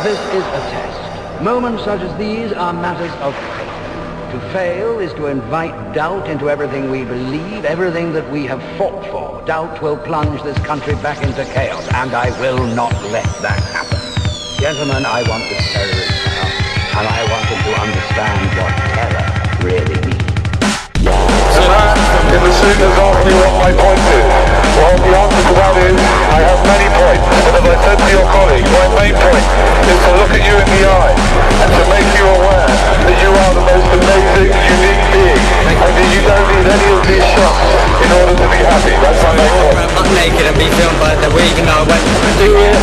This is a test. Moments such as these are matters of faith. To fail is to invite doubt into everything we believe, everything that we have fought for. Doubt will plunge this country back into chaos, and I will not let that happen. Gentlemen, I want the terrorists out, and I want them to understand what terror really means. In the suit has asked me what my point is. Well, the answer to that is, I have many points, but as I said to your colleague, my main point is to look at you in the eye and to make you aware that you are the most amazing, unique being, and that you don't need any of these shots in order to be happy. That's my main point. I'm not naked and be filmed by the week, and I went to do it.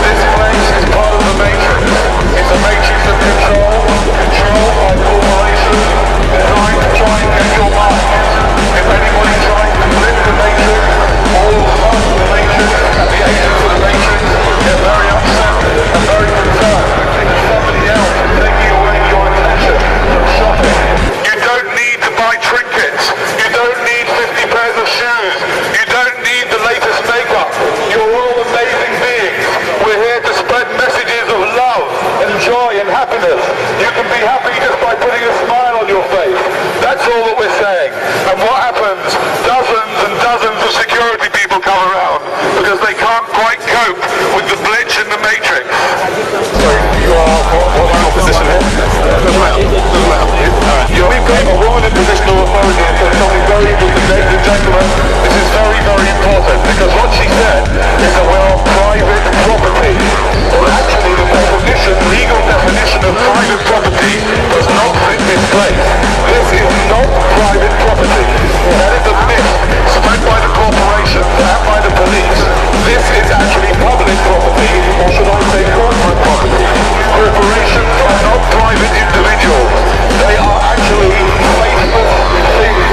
This place is part of the matrix. It's a matrix of control by corporations, designed to try and get your mind. If anybody tries to flip the matrix, all the parts of the matrix and the agents of the matrix get very upset and very concerned because somebody else is taking away your attention from shopping. You don't need to buy trinkets. You don't need 50 pairs of shoes. You don't need the latest makeup. You're all amazing beings. We're here to spread messages of love and joy and happiness. You can be happy just by putting a smile on your face. That's all that we're saying. And what happens? Dozens and dozens of security people come around because they can't quite cope with the glitch in the matrix. So you are, what's your position here? Doesn't matter. We've got a woman in positional authority and said something very important, ladies and gentlemen. This is very, very important because what she said is that we're on private property. Well, actually, the definition, legal definition of private property does not fit this place. This is not private property. That is a myth spread by the corporations and by the police. This is actually public property, or should I say corporate property. Corporations are not private individuals. They are actually faceless things.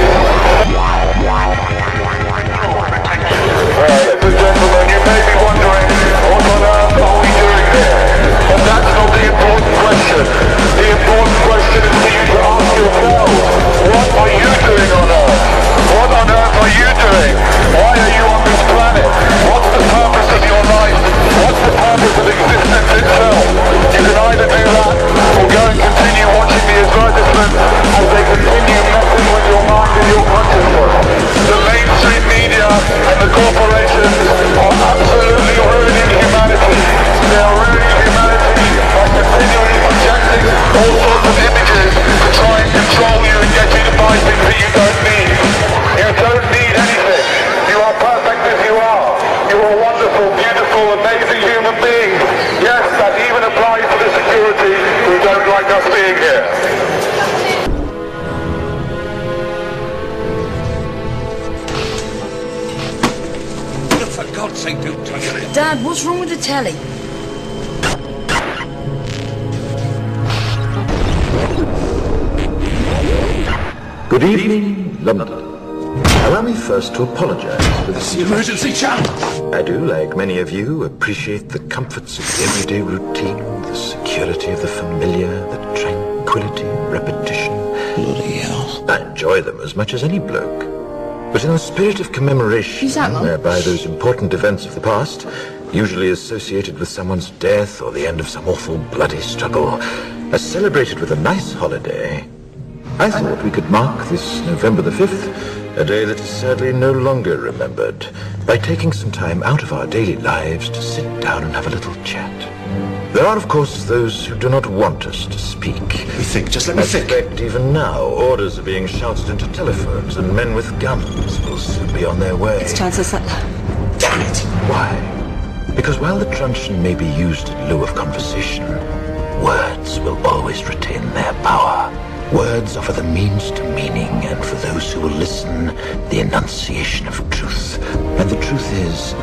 Ladies and gentlemen, you may be wondering, what on earth are we doing here? But that's not the important question. The important question is for you to ask yourselves, what are you doing on earth? What on earth are you doing? Why are you on this planet? What's the purpose of your life? What's the purpose of existence itself? You can either do that, or go and continue watching the advertisement as they continue messing with your mind and your consciousness. The mainstream media and the corporations are absolutely ruining humanity. They are ruining humanity by continually projecting all sorts of images to try and control you and get you to buy things that you don't need. You don't need anything. You are perfect as you are. You are wonderful, beautiful, amazing human beings. Yes, that even applies to the security who don't like us being here. For God's sake, don't touch it. Dad, what's wrong with the telly? Good evening, London. Allow me first to apologize for this Emergency channel! I do, like many of you, appreciate the comforts of the everyday routine, the security of the familiar, the tranquility of repetition. Bloody hell. I enjoy them as much as any bloke. But in the spirit of commemoration, Who's that, Mum? whereby those important events of the past, usually associated with someone's death or the end of some awful bloody struggle, are celebrated with a nice holiday, I thought we could mark this November the 5th, a day that is sadly no longer remembered, by taking some time out of our daily lives to sit down and have a little chat. There are, of course, those who do not want us to speak. Let me think, just let me think. In fact, even now, orders are being shouted into telephones, and men with guns will soon be on their way. It's Chancellor Sutler. Damn it! Why? Because while the truncheon may be used in lieu of conversation, words will always retain their power. Words offer the means to meaning, and for those who will listen, the enunciation of truth. And the truth is,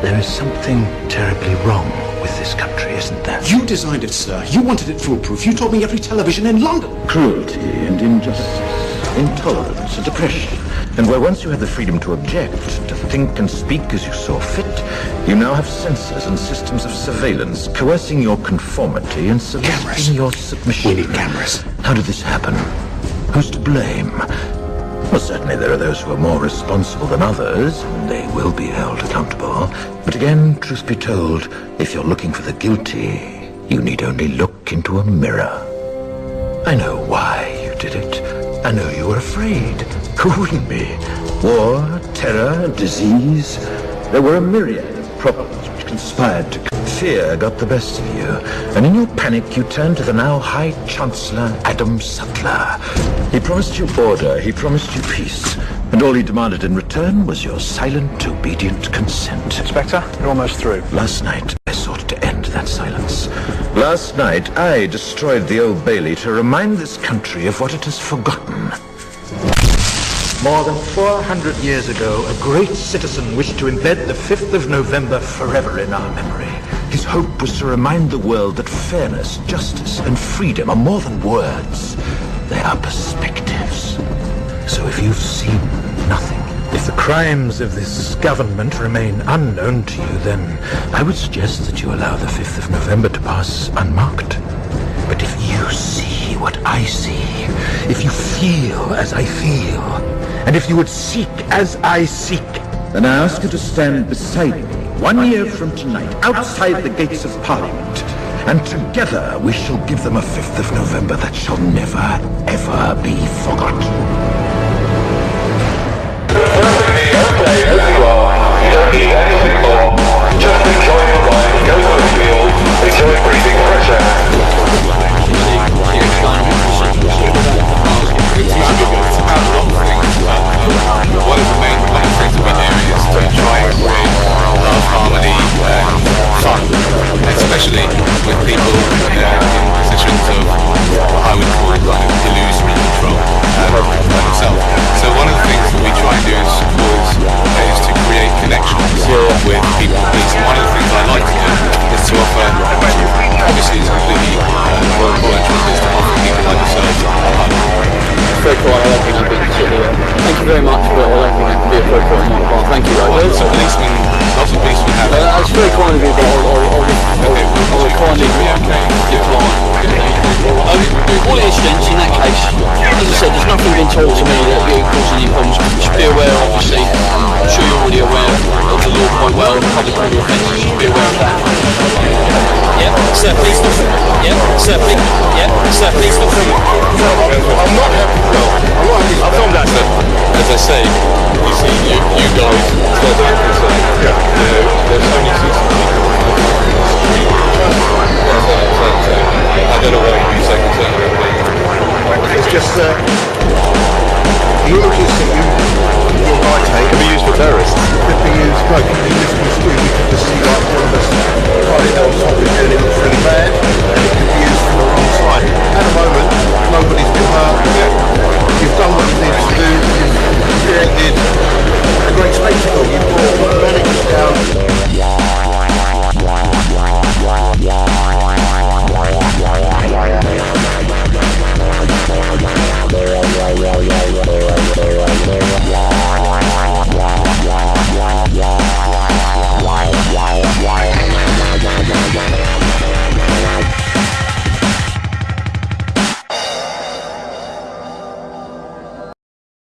there is something terribly wrong with this country, isn't there? You designed it, sir. You wanted it foolproof. You told me every television in London. Cruelty and injustice, intolerance and oppression. And where once you had the freedom to object, to think and speak as you saw fit, you now have censors and systems of surveillance coercing your conformity and soliciting your submission. We need cameras. How did this happen? Who's to blame? Well, certainly there are those who are more responsible than others, and they will be held accountable. But again, truth be told, if you're looking for the guilty, you need only look into a mirror. I know why you did it. I know you were afraid. Who wouldn't be? War, terror, disease. There were a myriad of problems which conspired to... Fear got the best of you, and in your panic you turned to the now High Chancellor Adam Sutler. He promised you order, he promised you peace, and all he demanded in return was your silent, obedient consent. Inspector, you're almost through. Last night, I sought to end that silence. Last night, I destroyed the Old Bailey to remind this country of what it has forgotten. More than 400 years ago, a great citizen wished to embed the 5th of November forever in our memory. His hope was to remind the world that fairness, justice, and freedom are more than words. They are perspectives. So if you've seen nothing, if the crimes of this government remain unknown to you, then I would suggest that you allow the 5th of November to pass unmarked. But if you see what I see, if you feel as I feel, and if you would seek as I seek, then I ask you to stand beside me 1 year from tonight, outside the gates of Parliament, and together we shall give them a 5th of November that shall never, ever be forgotten. Okay, as you are, you don't need anything more. Just enjoy your life, go to the field, enjoy breathing fresh air. One of the main things we're doing is to try and create love, harmony, and fun, especially with people in positions of what I would call kind of illusory control like myself. So one of the things that we try and do is to create connections with people. One of the things I like to do is to offer, obviously it's completely voluntary, is to offer people like yourselves a hug. Very cool. I don't think I've been particularly. Thank you very much, but I don't think I can be appropriate on my part. Thank you. Lots of policemen have it. That's very kind of you, but I'll kindly decline. All it is, gents, in that case, as I said, there's nothing been told to me that you're causing any problems. Just be aware, obviously. I'm sure you're already aware of the law quite well, public order offences. Just be aware of that. Yeah, sir, please look. Yeah, sir, please. Yeah, sir, please look. I'm not happy. No, I'm not happy. I filmed that, sir. As I say, you see, you guys, as far as I'm concerned, there's only CCTV.